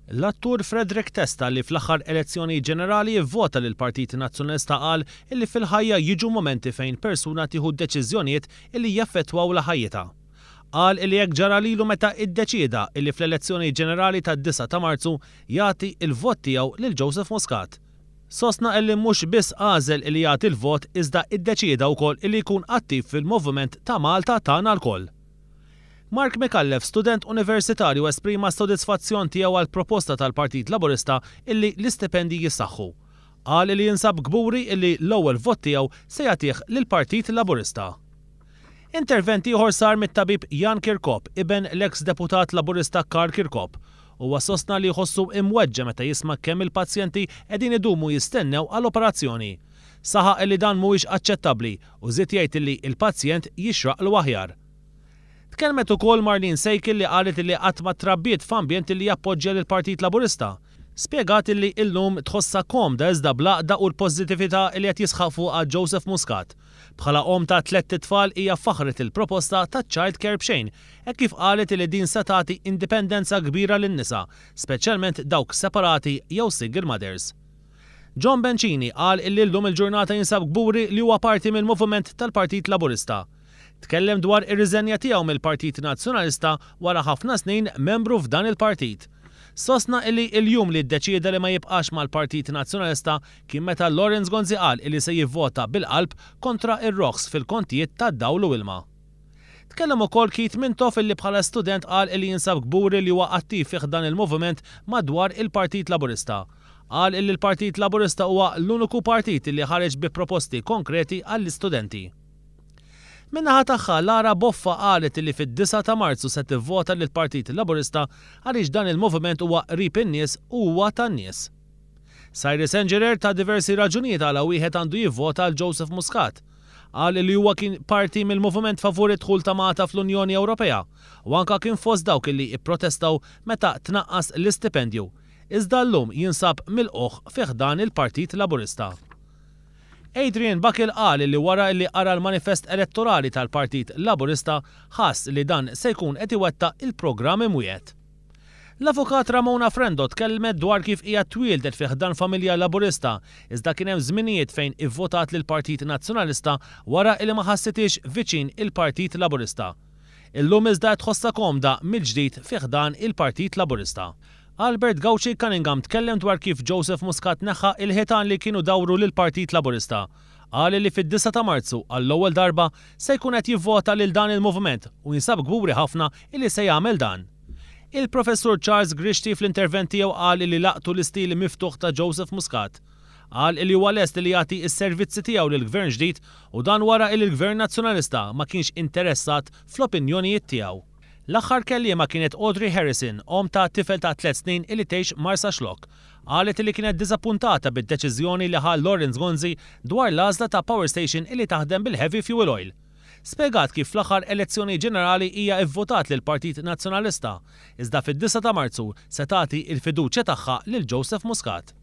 L-attur Frederick Testa li fl-aħħar elezzjoni ġenerali vvota lil Partit Nazzjonalista qal illi fil-ħajja jiġu momenti fejn persuna tieħu deċiżjonijiet illi jaffettwaw la ħajjitha. Qal illi jekk ġara lilu meta iddeċieda illi fl-elezzjoni ġenerali tad-9 ta' Marzu jagħti l-vot tiegħu lil Joseph Muscat. Sostna illi mhux biss għażel illi jagħti l-vot iżda iddeċieda wkoll illi jkun attiv fil-moviment ta' Malta tagħna lkoll. Mark McAuliffe, student universitarju, esprima sodisfazzjon tiegħu għal proposta tal-Partit Laburista illi l-istipendji jissaħħu. Qal li jinsab gburi illi l-ewwel vot tiegħu se jagħtih lill-Partit Laburista. Intervent ieħor sar mit-tabib Jan Kirkop, iben l-eks deputat Laburista Karl Kirkop, huwa sostna li jħossu imweġġa meta jisma' kemm il-pazjenti qegħdin idumu jistennew għall-operazzjoni. Saħaq li dan mhuwiex aċċettabbli u żied jgħid li l-pazjent jixraq l-aħjar. Tkellmet ukoll Marlene Sejkil li qalet li qatt ma trabbiet f'ambjent li jappoġġja lill-Partit Laburista. Spjegat li llum tħossha komda iżda blaqda u l-pożittività li qed jisħaq fuqha Joseph Muscat. Bħala om ta' 3 tfal hija faħret il-proposta ta' Child Care b'xejn, hekk kif qalet li din se tagħti indipendenza kbira lin-nisa, speċjalment dawk separati jew single mothers. John Bencini qal illi llum il-ġurnata jinsab gburi li huwa parti mill-moviment tal-Partit Laburista. Tkellem dwar ir-riżenja tiegħu mill-Partit Nazzjonalista wara ħafna snin membru f'dan il-partit. Sostna illi l-jum li ddeċieda li ma jibqax mal-Partit Nazzjonalista kien meta Lawrence Gonzi qal illi se jivvota bil-qalb kontra ir-roħs fil-kontijiet tad-dawl u ilma. Tkellem ukoll Keith Mintoff illi bħala student qal illi jinsab gburi li huwa attiv fih dan il-moviment madwar il-Partit Laburista. Qal illi l-Partit Laburista huwa l-uniku partit li ħareġ bi proposti konkreti għall-istudenti. Minnaħa tagħha Lara Boffa qalet li fid-9 ta' Marzu se tivvota lill-Partit Laburista għaliex dan il-moviment huwa qrib in-nies u huwa tan-nies. Cyrus Engerer ta' diversi raġunijiet għal wieħed għandu jivvota għal Joseph Muscat. Qal li huwa kien parti mill-moviment favur id-dħul ta' Malta fl-Unjoni Ewropea u anke kien fost dawk li pprotestaw meta tnaqqas l-istipendju. Iżda llum jinsab milquh fih dan il-Partit Laburista. Adrian Buckle qal li wara li qara l-manifest elettorali tal-Partit Laburista ħass li dan se jkun qed iwettaq il-programm imwiegħed. L-avukat Ramona Frendo tkellmet dwar kif hija twieldet fih dan familja Laburista iżda kien hemm żminijiet fejn ivvotat lill-Partit Nazzjonalista wara li ma ħassitix viċin il-Partit Laburista. Illum iżda tħossha komda mill-ġdid fih dan il-Partit Laburista. Albert Gauci Cunningham tkellem dwar kif Joseph Muscat neħħa il-ħitan li kienu dawru lill-Partit Laburista. Qal li fid-9 ta' Marzu għall-ewwel darba se jkun qed jivvota lil dan il-moviment u jinsab gburi ħafna illi se jagħmel dan. Il-Professur Charles Grishti fl-intervent tiegħu qal li laqtu l-istil miftuħ ta' Joseph Muscat. Qal li huwa lest li jagħti s-servizzi tiegħu lill-Gvern ġdid u dan wara li l-Gvern Nazzjonalista ma kienx interessat fl-opinjonijiet tiegħu. L-aħħar kelliema kienet Audrey Harrison, om ta' tifel ta' 3 snin illi tgħix Marsa Xlok. Qalet li kienet diżappuntata bid-deċiżjoni li ħal Lawrence Gonzi dwar l-għażla ta' power station illi taħdem bil-heavy fuel oil. Spjegat kif fl-aħħar elezzjoni ġenerali hija vvotat lill-Partit Nazzjonalista, iżda fid-9 ta' Marzu se tagħti l-fiduċja tagħha lil Joseph Muscat.